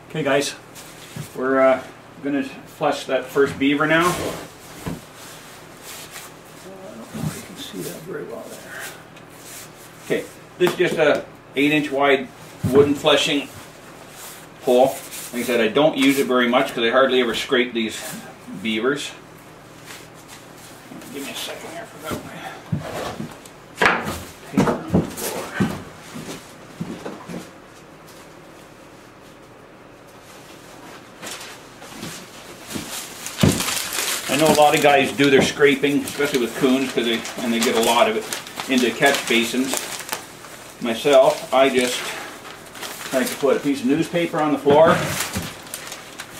Okay guys, we're going to flush that first beaver now. I don't know if you can see that very well there. Okay, this is just a 8-inch wide wooden flushing hole. Like I said, I don't use it very much because I hardly ever scrape these beavers. Give me a second here, I forgot my paper on the floor. I know a lot of guys do their scraping, especially with coons, because they get a lot of it into catch basins. Myself, I just like to put a piece of newspaper on the floor,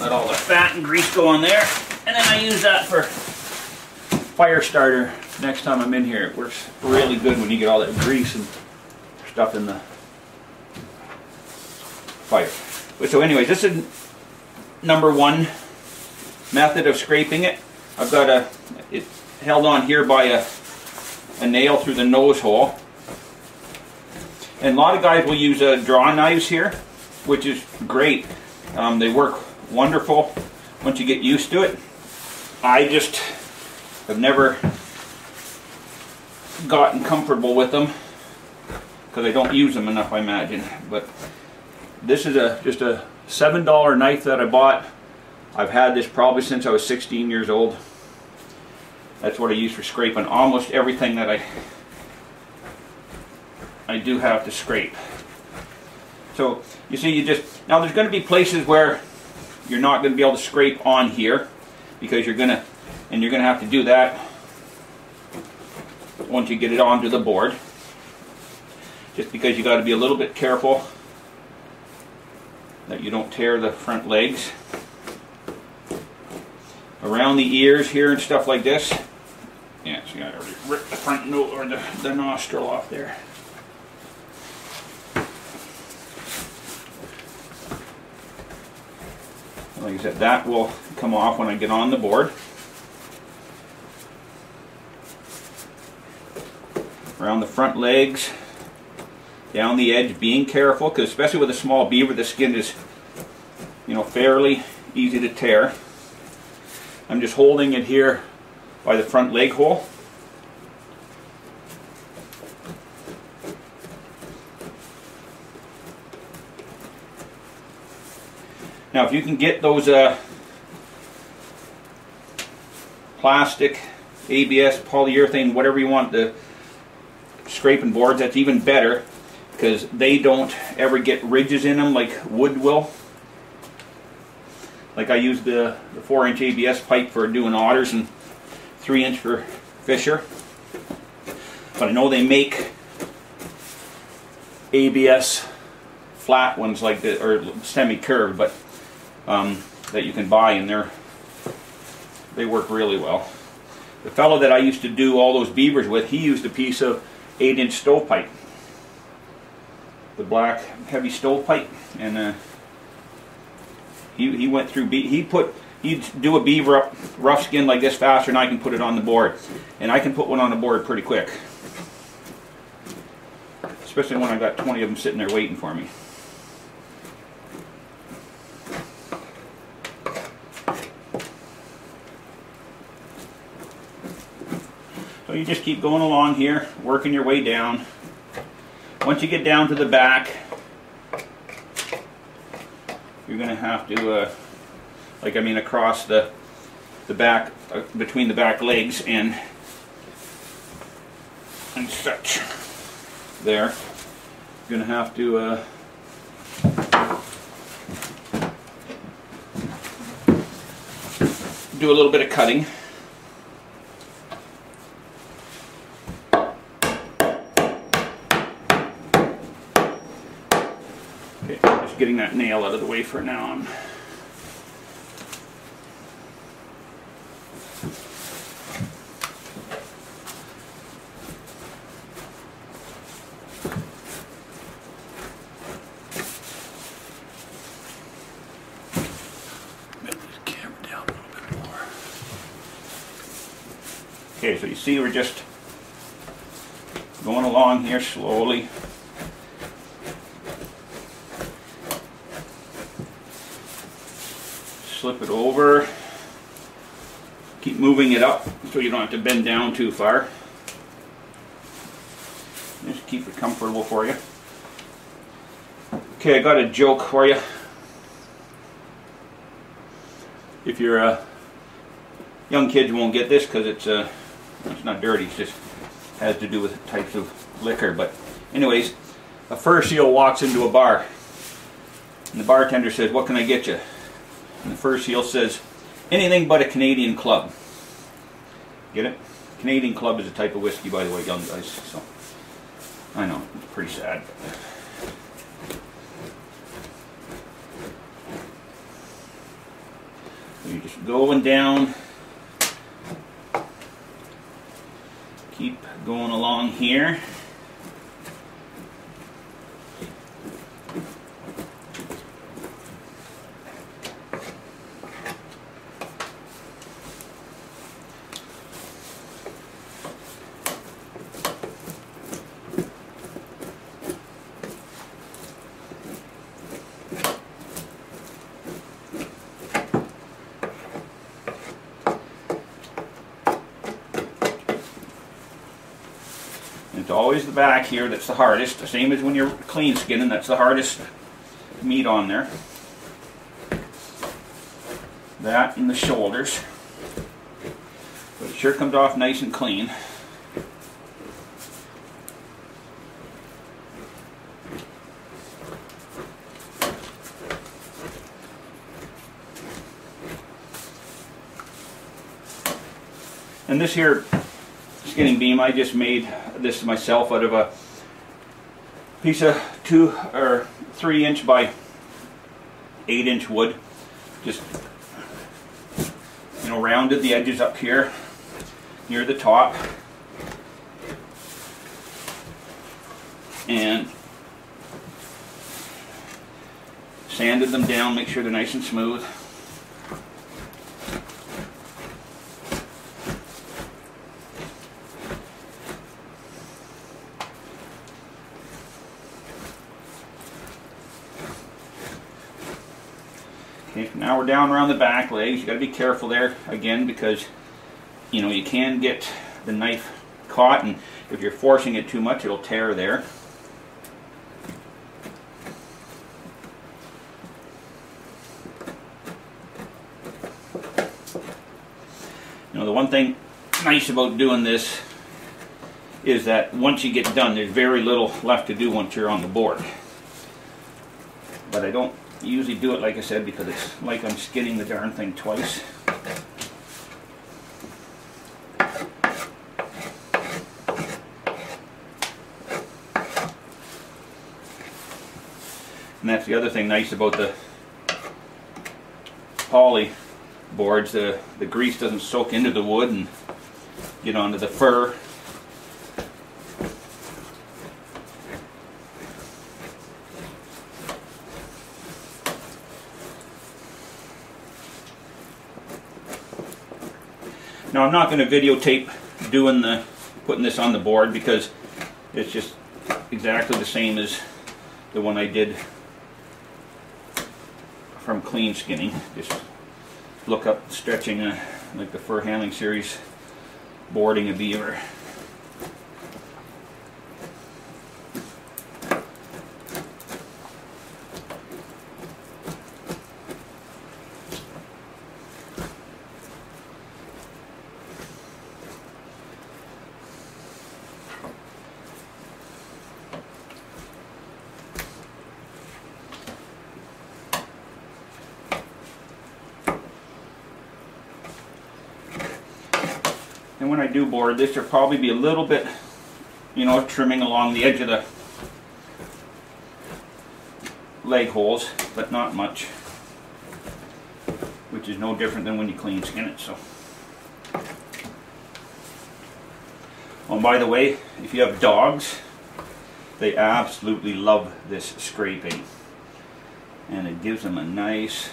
let all the fat and grease go on there, and then I use that for fire starter next time I'm in here. It works really good when you get all that grease and stuff in the fire. But so anyways, this is number one method of scraping it. I've got it held on here by a nail through the nose hole. And a lot of guys will use draw knives here, which is great. They work wonderful once you get used to it. I just have never gotten comfortable with them because I don't use them enough, I imagine. But this is just a $7 knife that I bought. I've had this probably since I was 16 years old. That's what I use for scraping almost everything that I do have to scrape. So you see, now there's going to be places where you're not going to be able to scrape on here because you're going to have to do that once you get it onto the board. Just because you got to be a little bit careful that you don't tear the front legs. Around the ears here and stuff like this. Yeah, see, I already ripped the front nose or the nostril off there. Like I said, that will come off when I get on the board. Around the front legs, down the edge, being careful, because especially with a small beaver, the skin is, fairly easy to tear. I'm just holding it here by the front leg hole. Now if you can get those plastic, ABS, polyurethane, whatever you want, the scraping boards, that's even better because they don't ever get ridges in them like wood will. Like I use the 4-inch ABS pipe for doing otters and 3-inch for fisher. But I know they make ABS flat ones like this, or semi-curved, but that you can buy, and they work really well. The fellow that I used to do all those beavers with, he used a piece of 8-inch stovepipe, the black heavy stovepipe, and he went through. He'd do a beaver up rough skin like this faster than I can put it on the board, and I can put one on the board pretty quick, especially when I got 20 of them sitting there waiting for me. So you just keep going along here, working your way down. Once you get down to the back, you're going to have to, across the back, between the back legs and such. There, you're going to have to do a little bit of cutting. Okay, just getting that nail out of the way for now. Okay, so you see we're just going along here slowly. slip it over. Keep moving it up so you don't have to bend down too far. Just keep it comfortable for you. Okay, I got a joke for you. If you're a young kid, you won't get this because it's not dirty. It just has to do with types of liquor. But anyways, a fur seal walks into a bar, and the bartender says, "What can I get you?" And the fur seal says, "Anything but a Canadian Club." Get it? Canadian Club is a type of whiskey, by the way, young guys. So I know it's pretty sad. So you're just going down. Keep going along here. It's always the back here that's the hardest, the same as when you're clean skinning, that's the hardest meat on there. That and the shoulders. But it sure comes off nice and clean. And this here skinning beam, I just made this myself out of a piece of 2 or 3 inch by 8 inch wood. Just, you know, rounded the edges up here near the top, and sanded them down, make sure they're nice and smooth. Okay, now we're down around the back legs. You got to be careful there again, because you know you can get the knife caught, and if you're forcing it too much, it'll tear there. You know, the one thing nice about doing this is that once you get done, there's very little left to do once you're on the board. But I don't usually do it, like I said, because it's like I'm skinning the darn thing twice. And that's the other thing nice about the poly boards. The grease doesn't soak into the wood and get onto the fur. Now I'm not going to videotape putting this on the board, because it's just exactly the same as the one I did from clean skinning. Just look up stretching like the Fur Handling Series boarding a beaver. And when I do board this, there'll probably be a little bit, you know, trimming along the edge of the leg holes, but not much, which is no different than when you clean skin it. So, oh, and by the way, if you have dogs, they absolutely love this scraping, and it gives them a nice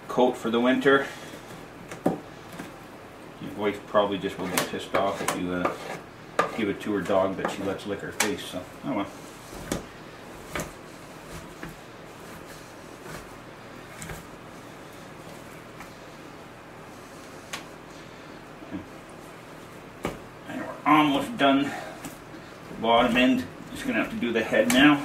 coat for the winter. Your wife probably just will get pissed off if you give it to her dog that she lets lick her face. So, oh well. almost done the bottom end. Just gonna have to do the head now.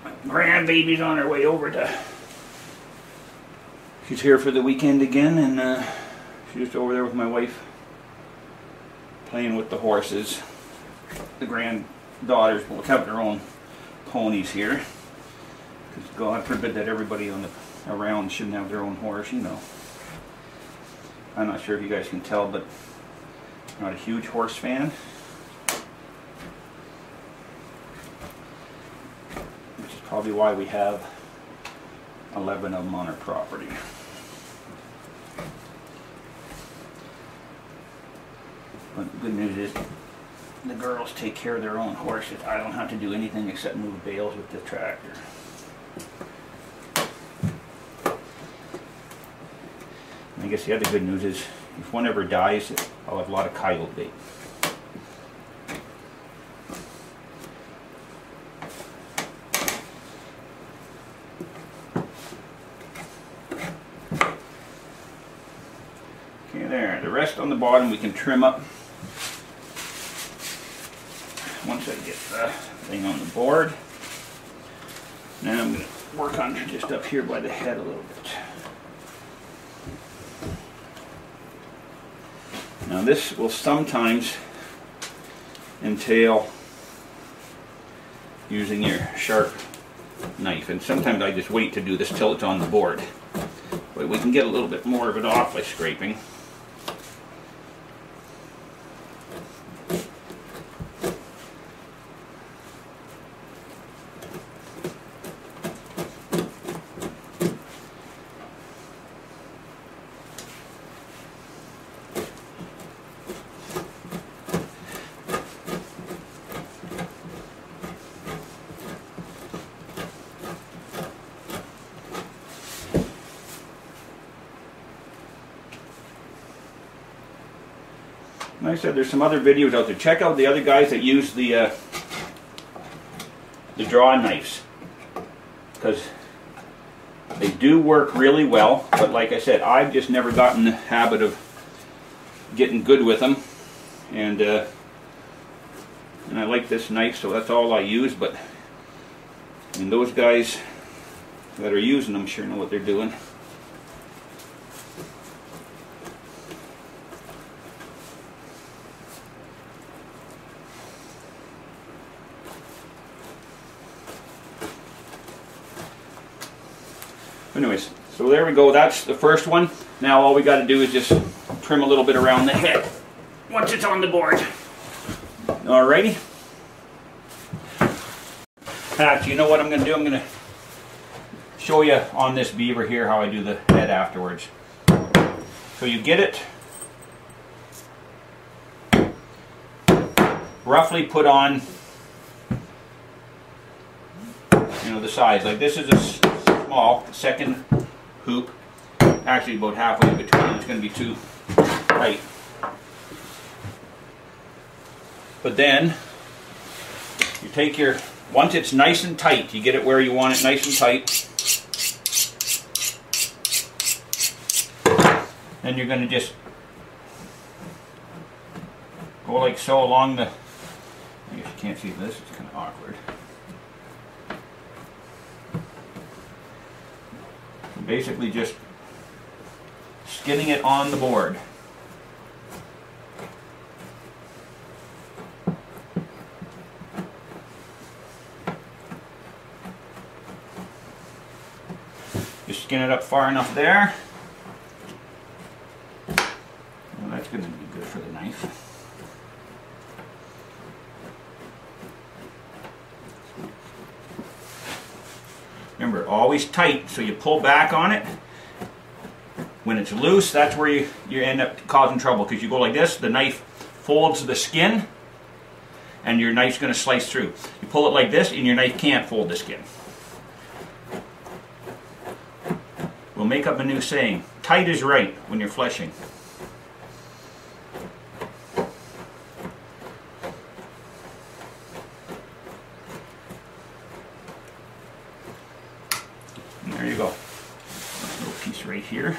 My grandbaby's on her way over to. She's here for the weekend again, and she's just over there with my wife, playing with the horses. The granddaughters will have their own ponies here, because God forbid that everybody on the around shouldn't have their own horse, you know. I'm not sure if you guys can tell, but I'm not a huge horse fan, which is probably why we have 11 of them on our property. But the good news is the girls take care of their own horses. I don't have to do anything except move bales with the tractor. And I guess the other good news is if one ever dies, I'll have a lot of coyote bait. Okay, there. The rest on the bottom we can trim up once I get the thing on the board. Now I'm going to work on just up here by the head a little bit. Now this will sometimes entail using your sharp knife, and sometimes I just wait to do this till it's on the board. But we can get a little bit more of it off by scraping. Like I said, there's some other videos out there. Check out the other guys that use the draw knives, because they do work really well. But like I said, I've just never gotten the habit of getting good with them, and I like this knife, so that's all I use. But I mean, those guys that are using them sure know what they're doing. Anyways, so there we go. That's the first one. Now all we got to do is just trim a little bit around the head once it's on the board. Alrighty. Actually, you know what I'm going to do? I'm going to show you on this beaver here how I do the head afterwards. So you get it roughly put on, you know, the size. Like this is a small second hoop, actually about halfway between. It's going to be too tight. But then you take your, once it's nice and tight, you get it where you want it nice and tight, then you're going to just go like so along the, I guess you can't see this, it's kind of awkward. Basically just skinning it on the board. Just skin it up far enough there. Well, that's going to be good for the knife. Remember, always tight, so you pull back on it. When it's loose, that's where you end up causing trouble, because you go like this, the knife folds the skin, and your knife's going to slice through. You pull it like this, and your knife can't fold the skin. We'll make up a new saying, tight is right when you're fleshing. right here.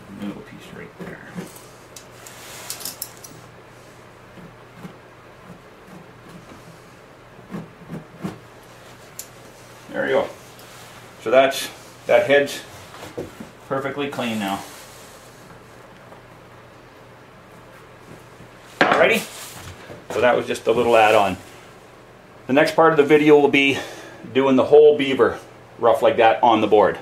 A little piece right there. There you go. So that head's perfectly clean now. Alrighty. So that was just a little add-on. The next part of the video will be doing the whole Beaver rough like that on the board.